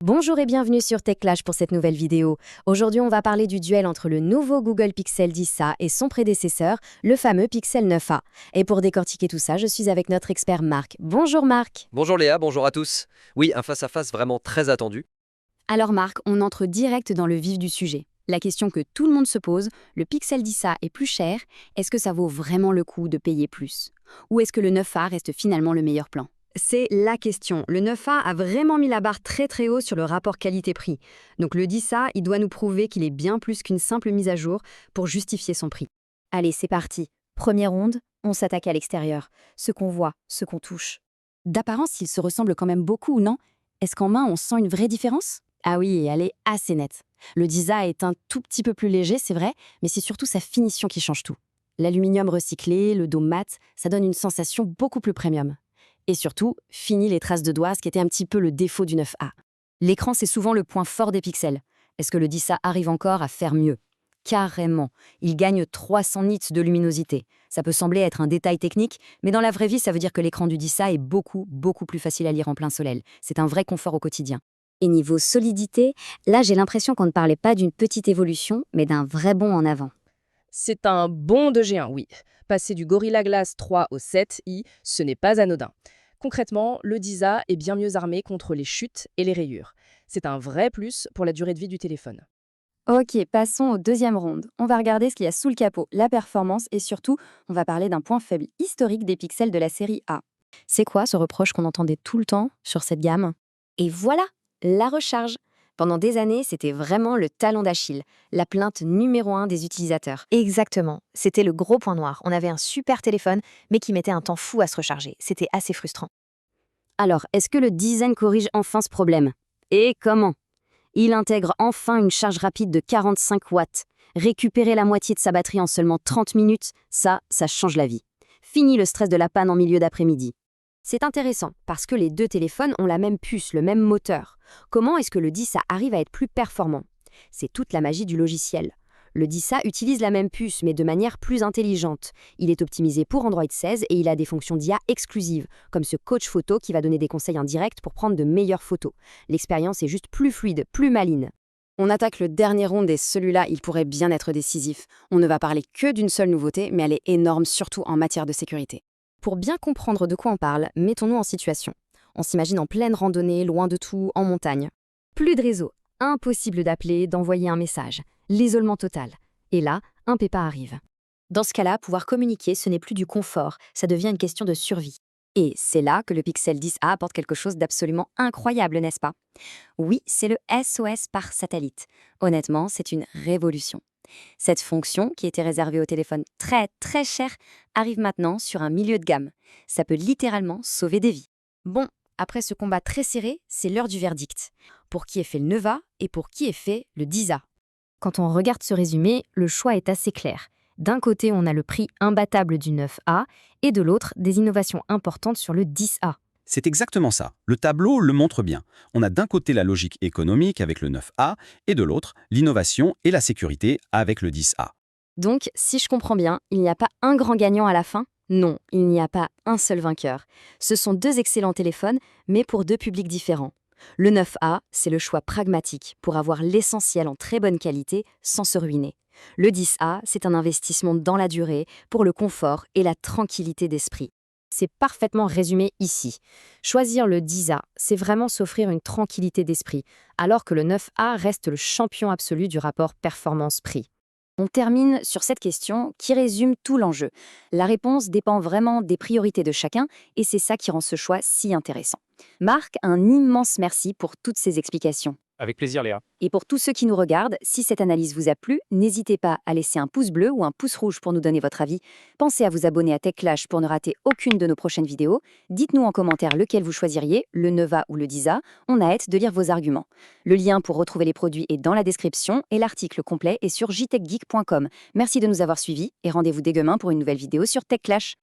Bonjour et bienvenue sur TechClash pour cette nouvelle vidéo. Aujourd'hui, on va parler du duel entre le nouveau Google Pixel 10a et son prédécesseur, le fameux Pixel 9a. Et pour décortiquer tout ça, je suis avec notre expert Marc. Bonjour Marc. Bonjour Léa, bonjour à tous. Oui, un face-à-face vraiment très attendu. Alors Marc, on entre direct dans le vif du sujet. La question que tout le monde se pose, le Pixel 10a est plus cher, est-ce que ça vaut vraiment le coup de payer plus? Ou est-ce que le 9a reste finalement le meilleur plan? C'est la question. Le 9A a vraiment mis la barre très très haut sur le rapport qualité-prix. Donc le 10A, il doit nous prouver qu'il est bien plus qu'une simple mise à jour pour justifier son prix. Allez, c'est parti. Première ronde, on s'attaque à l'extérieur. Ce qu'on voit, ce qu'on touche. D'apparence, ils se ressemblent quand même beaucoup, non? Est-ce qu'en main, on sent une vraie différence? Ah oui, et elle est assez nette. Le 10A est un tout petit peu plus léger, c'est vrai, mais c'est surtout sa finition qui change tout. L'aluminium recyclé, le dos mat, ça donne une sensation beaucoup plus premium. Et surtout, fini les traces de doigts, ce qui était un petit peu le défaut du 9A. L'écran, c'est souvent le point fort des pixels. Est-ce que le 10A arrive encore à faire mieux? Carrément. Il gagne 300 nits de luminosité. Ça peut sembler être un détail technique, mais dans la vraie vie, ça veut dire que l'écran du 10A est beaucoup plus facile à lire en plein soleil. C'est un vrai confort au quotidien. Et niveau solidité, là, j'ai l'impression qu'on ne parlait pas d'une petite évolution, mais d'un vrai bond en avant. C'est un bond de géant, oui. Passer du Gorilla Glass 3 au 7i, ce n'est pas anodin. Concrètement, le 10A est bien mieux armé contre les chutes et les rayures. C'est un vrai plus pour la durée de vie du téléphone. Ok, passons au deuxième round. On va regarder ce qu'il y a sous le capot, la performance, et surtout, on va parler d'un point faible historique des pixels de la série A. C'est quoi ce reproche qu'on entendait tout le temps sur cette gamme? Et voilà, la recharge. Pendant des années, c'était vraiment le talon d'Achille, la plainte numéro 1 des utilisateurs. Exactement. C'était le gros point noir. On avait un super téléphone, mais qui mettait un temps fou à se recharger. C'était assez frustrant. Alors, est-ce que le design corrige enfin ce problème? Et comment? Il intègre enfin une charge rapide de 45 watts. Récupérer la moitié de sa batterie en seulement 30 minutes, ça change la vie. Fini le stress de la panne en milieu d'après-midi. C'est intéressant parce que les deux téléphones ont la même puce, le même moteur. Comment est-ce que le 10A arrive à être plus performant? C'est toute la magie du logiciel. Le 10A utilise la même puce mais de manière plus intelligente. Il est optimisé pour Android 16 et il a des fonctions d'IA exclusives, comme ce coach photo qui va donner des conseils en direct pour prendre de meilleures photos. L'expérience est juste plus fluide, plus maligne. On attaque le dernier round et celui-là, il pourrait bien être décisif. On ne va parler que d'une seule nouveauté, mais elle est énorme surtout en matière de sécurité. Pour bien comprendre de quoi on parle, mettons-nous en situation. On s'imagine en pleine randonnée, loin de tout, en montagne. Plus de réseau, impossible d'appeler, d'envoyer un message. L'isolement total. Et là, un pépin arrive. Dans ce cas-là, pouvoir communiquer, ce n'est plus du confort, ça devient une question de survie. Et c'est là que le Pixel 10A apporte quelque chose d'absolument incroyable, n'est-ce pas? Oui, c'est le SOS par satellite. Honnêtement, c'est une révolution. Cette fonction, qui était réservée aux téléphones très chers, arrive maintenant sur un milieu de gamme. Ça peut littéralement sauver des vies. Bon, après ce combat très serré, c'est l'heure du verdict. Pour qui est fait le 9A et pour qui est fait le 10A? Quand on regarde ce résumé, le choix est assez clair. D'un côté, on a le prix imbattable du 9A et de l'autre, des innovations importantes sur le 10A. C'est exactement ça. Le tableau le montre bien. On a d'un côté la logique économique avec le 9A et de l'autre, l'innovation et la sécurité avec le 10A. Donc, si je comprends bien, il n'y a pas un grand gagnant à la fin? Non, il n'y a pas un seul vainqueur. Ce sont deux excellents téléphones, mais pour deux publics différents. Le 9A, c'est le choix pragmatique pour avoir l'essentiel en très bonne qualité sans se ruiner. Le 10A, c'est un investissement dans la durée pour le confort et la tranquillité d'esprit. C'est parfaitement résumé ici. Choisir le 10A, c'est vraiment s'offrir une tranquillité d'esprit, alors que le 9A reste le champion absolu du rapport performance-prix. On termine sur cette question qui résume tout l'enjeu. La réponse dépend vraiment des priorités de chacun et c'est ça qui rend ce choix si intéressant. Marc, un immense merci pour toutes ces explications. Avec plaisir, Léa. Et pour tous ceux qui nous regardent, si cette analyse vous a plu, n'hésitez pas à laisser un pouce bleu ou un pouce rouge pour nous donner votre avis. Pensez à vous abonner à TechClash pour ne rater aucune de nos prochaines vidéos. Dites-nous en commentaire lequel vous choisiriez, le 9A ou le 10A. On a hâte de lire vos arguments. Le lien pour retrouver les produits est dans la description et l'article complet est sur jtechgeek.com. Merci de nous avoir suivis et rendez-vous dès demain pour une nouvelle vidéo sur TechClash.